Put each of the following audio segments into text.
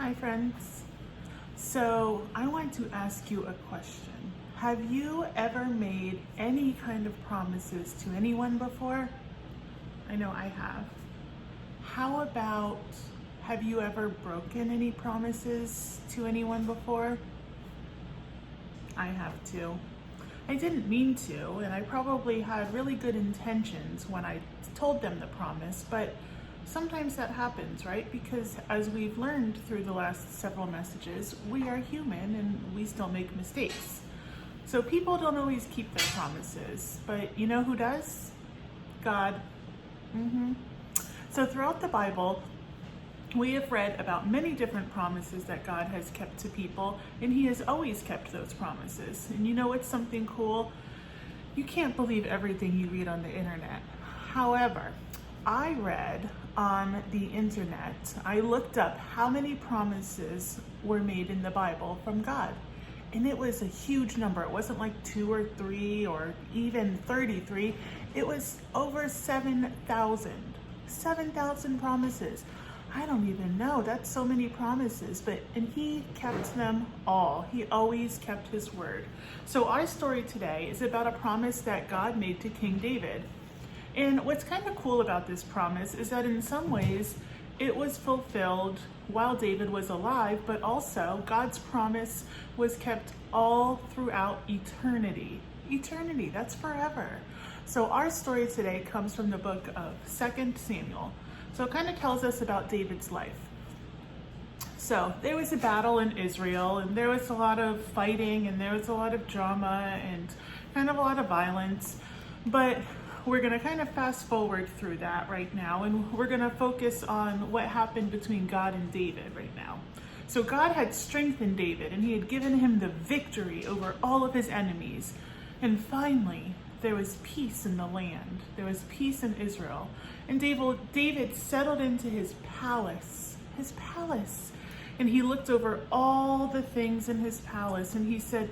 Hi friends. So I want to ask you a question. Have you ever made any kind of promises to anyone before? I know I have. How about, have you ever broken any promises to anyone before? I have too. I didn't mean to, and I probably had really good intentions when I told them the promise, but sometimes that happens, right? Because as we've learned through the last several messages, we are human and we still make mistakes. So people don't always keep their promises, but you know who does? God. So throughout the Bible, we have read about many different promises that God has kept to people, and He has always kept those promises. And you know what's something cool? You can't believe everything you read on the internet. However, I read on the internet, I looked up how many promises were made in the Bible from God. And it was a huge number. It wasn't like 2 or 3 or even 33. It was over 7,000. 7,000 promises. I don't even know. That's so many promises. And He kept them all. He always kept His word. So our story today is about a promise that God made to King David. And what's kind of cool about this promise is that in some ways it was fulfilled while David was alive, but also God's promise was kept all throughout eternity. Eternity, that's forever. So our story today comes from the book of 2 Samuel. So it kind of tells us about David's life. So there was a battle in Israel, and there was a lot of fighting, and there was a lot of drama, and kind of a lot of violence. But we're going to kind of fast forward through that right now, and we're going to focus on what happened between God and David right now. So God had strengthened David, and He had given him the victory over all of his enemies. And finally, there was peace in the land. There was peace in Israel. And David settled into his palace, and he looked over all the things in his palace, and he said,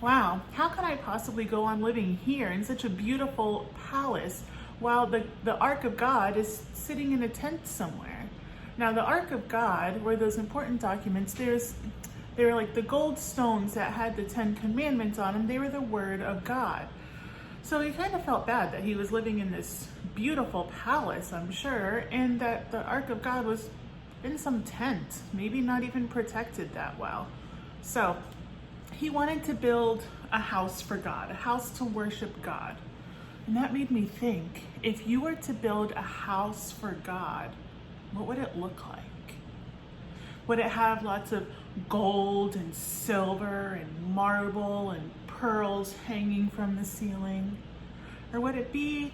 wow, how can I possibly go on living here in such a beautiful palace while the Ark of God is sitting in a tent somewhere? Now, the Ark of God were those important documents. They were like the gold stones that had the 10 Commandments on them. They were the Word of God. So he kind of felt bad that he was living in this beautiful palace, I'm sure, and that the Ark of God was in some tent, maybe not even protected that well. So he wanted to build a house for God, a house to worship God. And that made me think, if you were to build a house for God, what would it look like? Would it have lots of gold and silver and marble and pearls hanging from the ceiling? Or would it be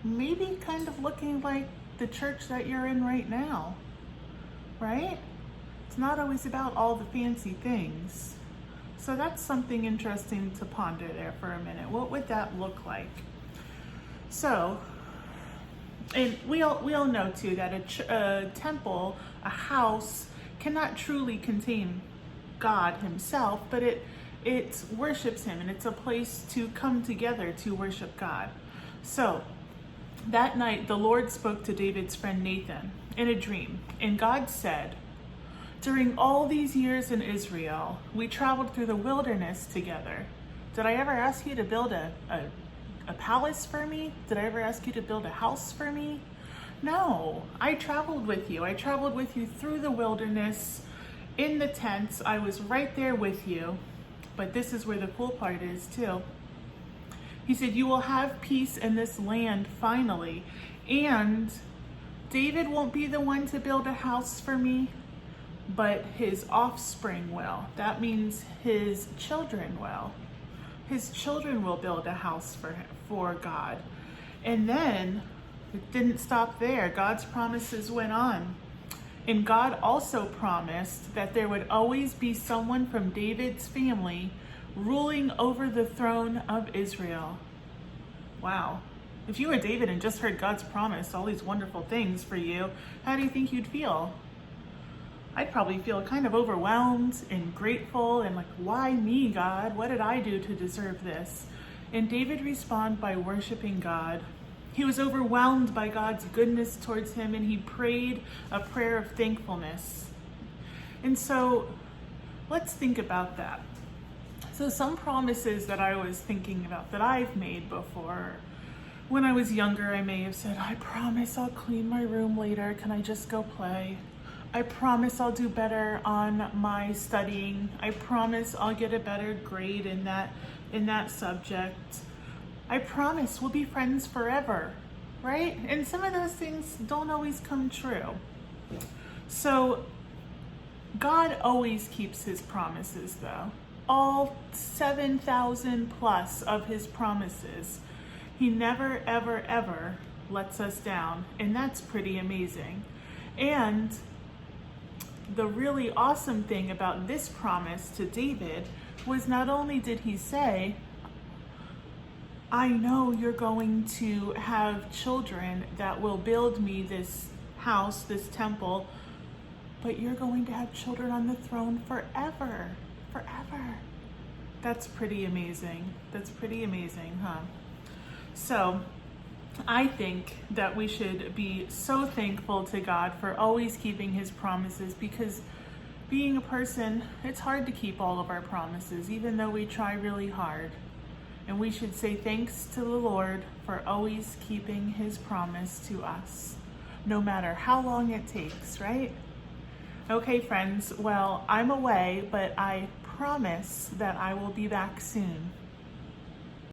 maybe kind of looking like the church that you're in right now, right? It's not always about all the fancy things. So that's something interesting to ponder there for a minute. What would that look like? So, and we all know too that a temple, a house, cannot truly contain God Himself, but it worships Him, and it's a place to come together to worship God. So that night the Lord spoke to David's friend Nathan in a dream, and God said, during all these years in Israel, we traveled through the wilderness together. Did I ever ask you to build a palace for me? Did I ever ask you to build a house for me? No, I traveled with you. I traveled with you through the wilderness, in the tents. I was right there with you. But this is where the cool part is too. He said, you will have peace in this land finally. And David won't be the one to build a house for me, but his offspring will. That means his children will. His children will build a house for God. And then it didn't stop there. God's promises went on. And God also promised that there would always be someone from David's family ruling over the throne of Israel. Wow. If you were David and just heard God's promise, all these wonderful things for you, how do you think you'd feel? I'd probably feel kind of overwhelmed and grateful and like, why me, God? What did I do to deserve this? And David responded by worshiping God. He was overwhelmed by God's goodness towards him, and he prayed a prayer of thankfulness. And so let's think about that. So some promises that I was thinking about that I've made before. When I was younger, I may have said, I promise I'll clean my room later. Can I just go play? I promise I'll do better on my studying. I promise I'll get a better grade in that subject. I promise we'll be friends forever, right? And some of those things don't always come true. So God always keeps his promises though. All 7,000 plus of his promises. He never, ever, ever lets us down. And that's pretty amazing. And the really awesome thing about this promise to David was not only did he say, I know you're going to have children that will build me this house, this temple, but you're going to have children on the throne forever. Forever. That's pretty amazing. That's pretty amazing, huh? So I think that we should be so thankful to God for always keeping his promises, because being a person, it's hard to keep all of our promises, even though we try really hard. And we should say thanks to the Lord for always keeping his promise to us, no matter how long it takes, right? Okay, friends, well, I'm away, but I promise that I will be back soon.